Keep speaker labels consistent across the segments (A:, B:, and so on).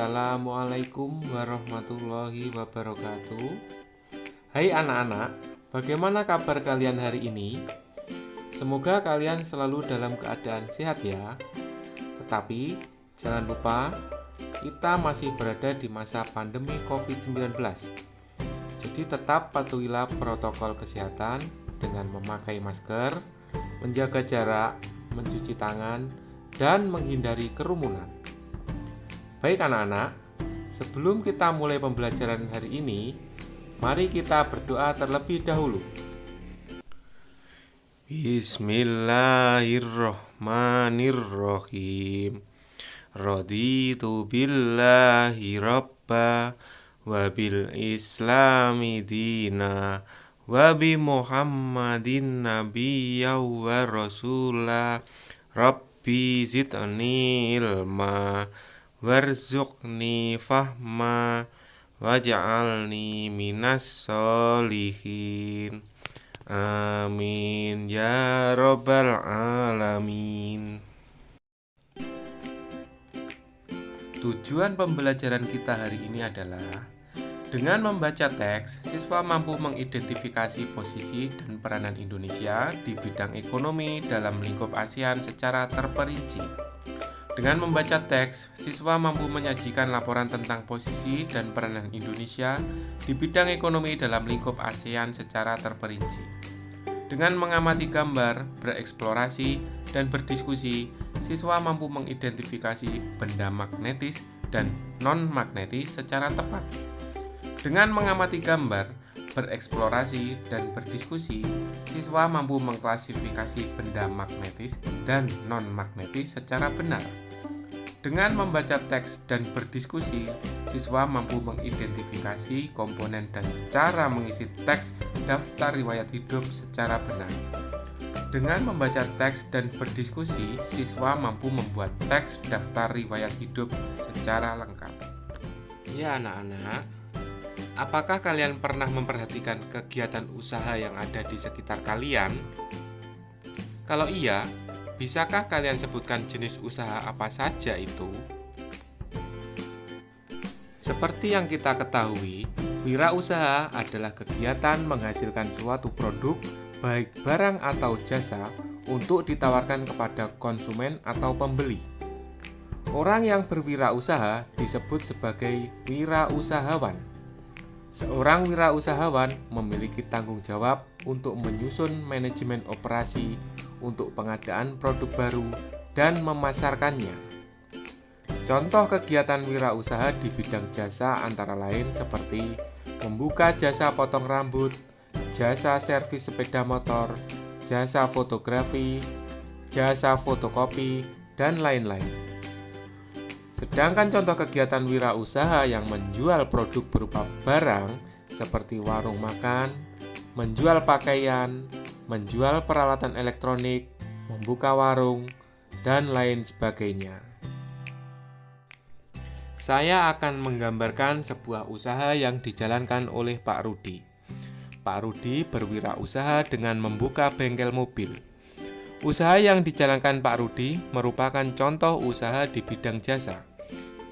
A: Assalamualaikum warahmatullahi wabarakatuh. Hai anak-anak, bagaimana kabar kalian hari ini? Semoga kalian selalu dalam keadaan sehat ya. Tetapi jangan lupa, kita masih berada di masa pandemi COVID-19. Jadi tetap patuhilah protokol kesehatan dengan memakai masker, menjaga jarak, mencuci tangan, dan menghindari kerumunan. Baik anak-anak, sebelum kita mulai pembelajaran hari ini, mari kita berdoa terlebih dahulu. Bismillahirrohmanirrohim. Raditu billahi rabba wa bil islami dina wa bi muhammadin nabiyya wa rasula rabbi zidni ilma warzuqni fahma waj'alni minas solihin. Amin ya rabbal alamin. Tujuan pembelajaran kita hari ini adalah dengan membaca teks, siswa mampu mengidentifikasi posisi dan peranan Indonesia di bidang ekonomi dalam lingkup ASEAN secara terperinci. Dengan membaca teks, siswa mampu menyajikan laporan tentang posisi dan peranan Indonesia di bidang ekonomi dalam lingkup ASEAN secara terperinci. Dengan mengamati gambar, bereksplorasi, dan berdiskusi, siswa mampu mengidentifikasi benda magnetis dan non-magnetis secara tepat. Dengan mengamati gambar, bereksplorasi, dan berdiskusi, siswa mampu mengklasifikasi benda magnetis dan non-magnetis secara benar. Dengan membaca teks dan berdiskusi, siswa mampu mengidentifikasi komponen dan cara mengisi teks daftar riwayat hidup secara benar. Dengan membaca teks dan berdiskusi, siswa mampu membuat teks daftar riwayat hidup secara lengkap. Ya anak-anak, apakah kalian pernah memperhatikan kegiatan usaha yang ada di sekitar kalian? Kalau iya, bisakah kalian sebutkan jenis usaha apa saja itu? Seperti yang kita ketahui, wirausaha adalah kegiatan menghasilkan suatu produk, baik barang atau jasa, untuk ditawarkan kepada konsumen atau pembeli. Orang yang berwirausaha disebut sebagai wirausahawan. Seorang wirausahawan memiliki tanggung jawab untuk menyusun manajemen operasi untuk pengadaan produk baru dan memasarkannya. Contoh kegiatan wirausaha di bidang jasa antara lain seperti membuka jasa potong rambut, jasa servis sepeda motor, jasa fotografi, jasa fotokopi, dan lain-lain. Sedangkan contoh kegiatan wirausaha yang menjual produk berupa barang seperti warung makan, menjual pakaian, menjual peralatan elektronik, membuka warung, dan lain sebagainya. Saya akan menggambarkan sebuah usaha yang dijalankan oleh Pak Rudi. Pak Rudi berwirausaha dengan membuka bengkel mobil. Usaha yang dijalankan Pak Rudi merupakan contoh usaha di bidang jasa.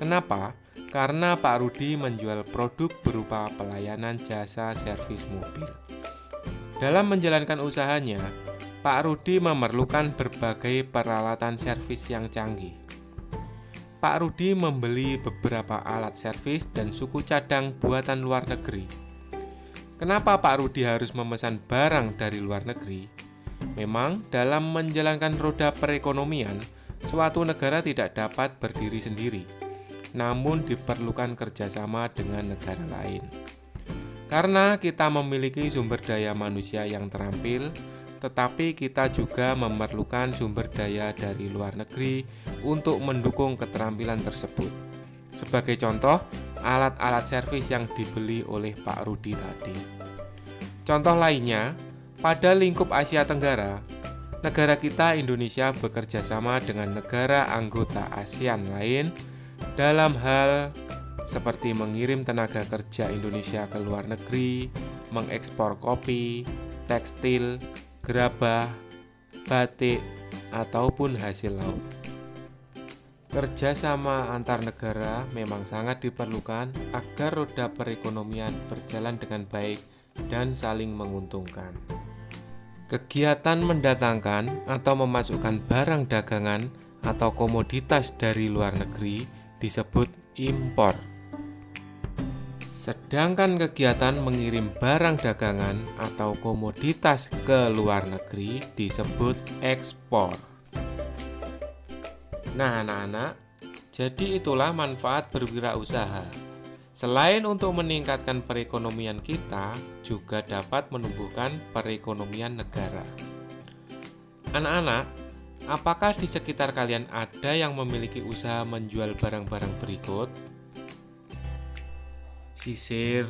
A: Kenapa? Karena Pak Rudi menjual produk berupa pelayanan jasa servis mobil. Dalam menjalankan usahanya, Pak Rudi memerlukan berbagai peralatan servis yang canggih. Pak Rudi membeli beberapa alat servis dan suku cadang buatan luar negeri. Kenapa Pak Rudi harus memesan barang dari luar negeri? Memang dalam menjalankan roda perekonomian, suatu negara tidak dapat berdiri sendiri, namun diperlukan kerjasama dengan negara lain. Karena kita memiliki sumber daya manusia yang terampil, tetapi kita juga memerlukan sumber daya dari luar negeri untuk mendukung keterampilan tersebut. Sebagai contoh, alat-alat servis yang dibeli oleh Pak Rudi tadi. Contoh lainnya, pada lingkup Asia Tenggara, negara kita Indonesia bekerja sama dengan negara anggota ASEAN lain dalam hal seperti mengirim tenaga kerja Indonesia ke luar negeri, mengekspor kopi, tekstil, gerabah, batik, ataupun hasil laut. Kerjasama antar negara memang sangat diperlukan agar roda perekonomian berjalan dengan baik dan saling menguntungkan. Kegiatan mendatangkan atau memasukkan barang dagangan atau komoditas dari luar negeri disebut impor. Sedangkan kegiatan mengirim barang dagangan atau komoditas ke luar negeri disebut ekspor. Nah, anak-anak, jadi itulah manfaat berwirausaha. Selain untuk meningkatkan perekonomian kita, juga dapat menumbuhkan perekonomian negara. Anak-anak, apakah di sekitar kalian ada yang memiliki usaha menjual barang-barang berikut? Sisir,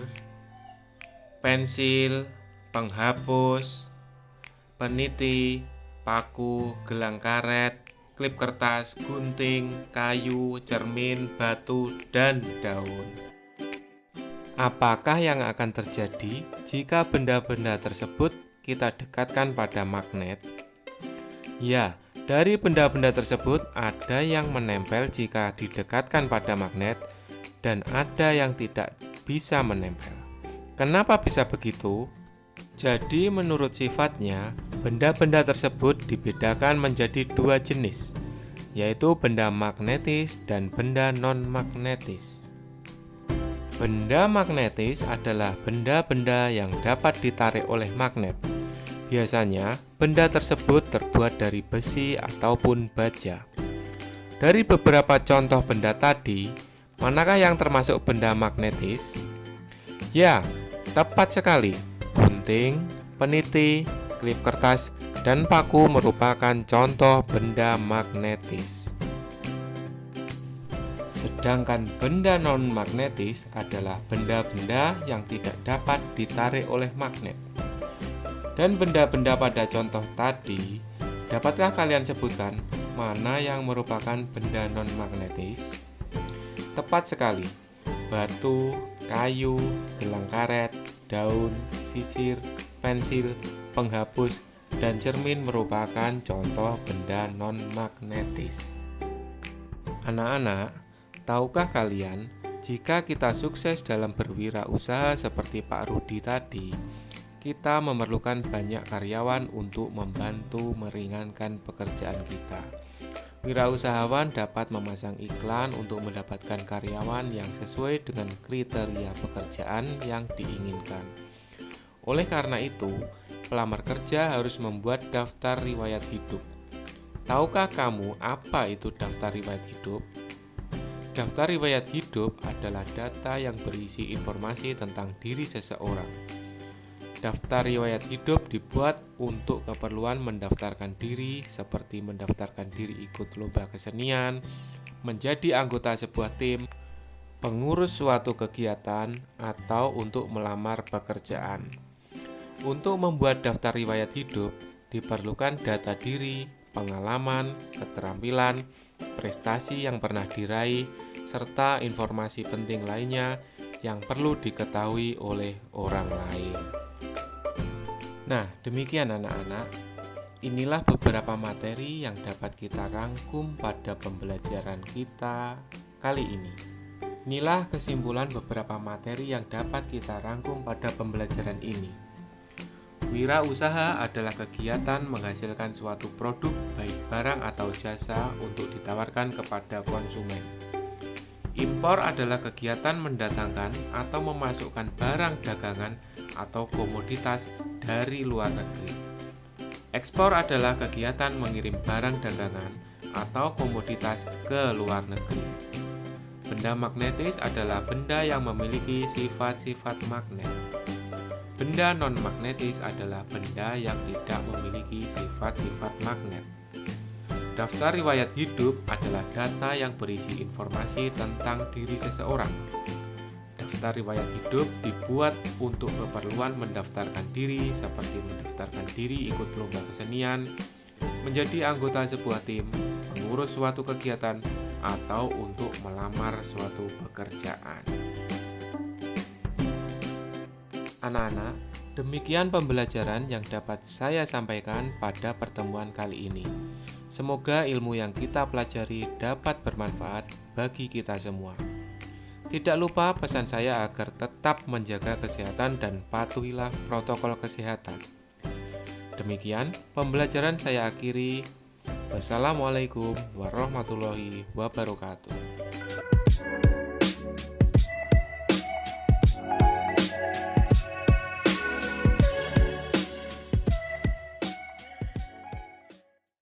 A: pensil, penghapus, peniti, paku, gelang karet, klip kertas, gunting, kayu, cermin, batu, dan daun. Apakah yang akan terjadi jika benda-benda tersebut kita dekatkan pada magnet? Ya, dari benda-benda tersebut ada yang menempel jika didekatkan pada magnet dan ada yang tidak bisa menempel. Kenapa bisa begitu? Jadi menurut sifatnya, benda-benda tersebut dibedakan menjadi dua jenis, yaitu benda magnetis dan benda non-magnetis. Benda magnetis adalah benda-benda yang dapat ditarik oleh magnet. Biasanya, benda tersebut terbuat dari besi ataupun baja. Dari beberapa contoh benda tadi, manakah yang termasuk benda magnetis? Ya, tepat sekali. Gunting, peniti, klip kertas, dan paku merupakan contoh benda magnetis. Sedangkan benda non-magnetis adalah benda-benda yang tidak dapat ditarik oleh magnet. Dan benda-benda pada contoh tadi, dapatkah kalian sebutkan mana yang merupakan benda non-magnetis? Tepat sekali, batu, kayu, gelang karet, daun, sisir, pensil, penghapus, dan cermin merupakan contoh benda non-magnetis. Anak-anak, tahukah kalian jika kita sukses dalam berwirausaha seperti Pak Rudi tadi, kita memerlukan banyak karyawan untuk membantu meringankan pekerjaan kita. Wirausahawan dapat memasang iklan untuk mendapatkan karyawan yang sesuai dengan kriteria pekerjaan yang diinginkan. Oleh karena itu, pelamar kerja harus membuat daftar riwayat hidup. Tahukah kamu apa itu daftar riwayat hidup? Daftar riwayat hidup adalah data yang berisi informasi tentang diri seseorang. Daftar riwayat hidup dibuat untuk keperluan mendaftarkan diri, seperti mendaftarkan diri ikut lomba kesenian, menjadi anggota sebuah tim, pengurus suatu kegiatan, atau untuk melamar pekerjaan. Untuk membuat daftar riwayat hidup, diperlukan data diri, pengalaman, keterampilan, prestasi yang pernah diraih, serta informasi penting lainnya yang perlu diketahui oleh orang lain. Nah, demikian anak-anak. Inilah beberapa materi yang dapat kita rangkum pada pembelajaran kita kali ini. Inilah kesimpulan beberapa materi yang dapat kita rangkum pada pembelajaran ini. Wirausaha adalah kegiatan menghasilkan suatu produk, baik barang atau jasa, untuk ditawarkan kepada konsumen. Impor adalah kegiatan mendatangkan atau memasukkan barang dagangan atau komoditas dari luar negeri. Ekspor adalah kegiatan mengirim barang dagangan atau komoditas ke luar negeri. Benda magnetis adalah benda yang memiliki sifat-sifat magnet. Benda non-magnetis adalah benda yang tidak memiliki sifat-sifat magnet. Daftar riwayat hidup adalah data yang berisi informasi tentang diri seseorang. Daftar riwayat hidup dibuat untuk keperluan mendaftarkan diri, seperti mendaftarkan diri ikut lomba kesenian, menjadi anggota sebuah tim, mengurus suatu kegiatan, atau untuk melamar suatu pekerjaan. Anak-anak, Demikian pembelajaran yang dapat saya sampaikan pada pertemuan kali ini. Semoga ilmu yang kita pelajari dapat bermanfaat bagi kita semua. Tidak lupa pesan saya agar tetap menjaga kesehatan dan patuhilah protokol kesehatan. Demikian pembelajaran saya akhiri. Wassalamualaikum warahmatullahi wabarakatuh.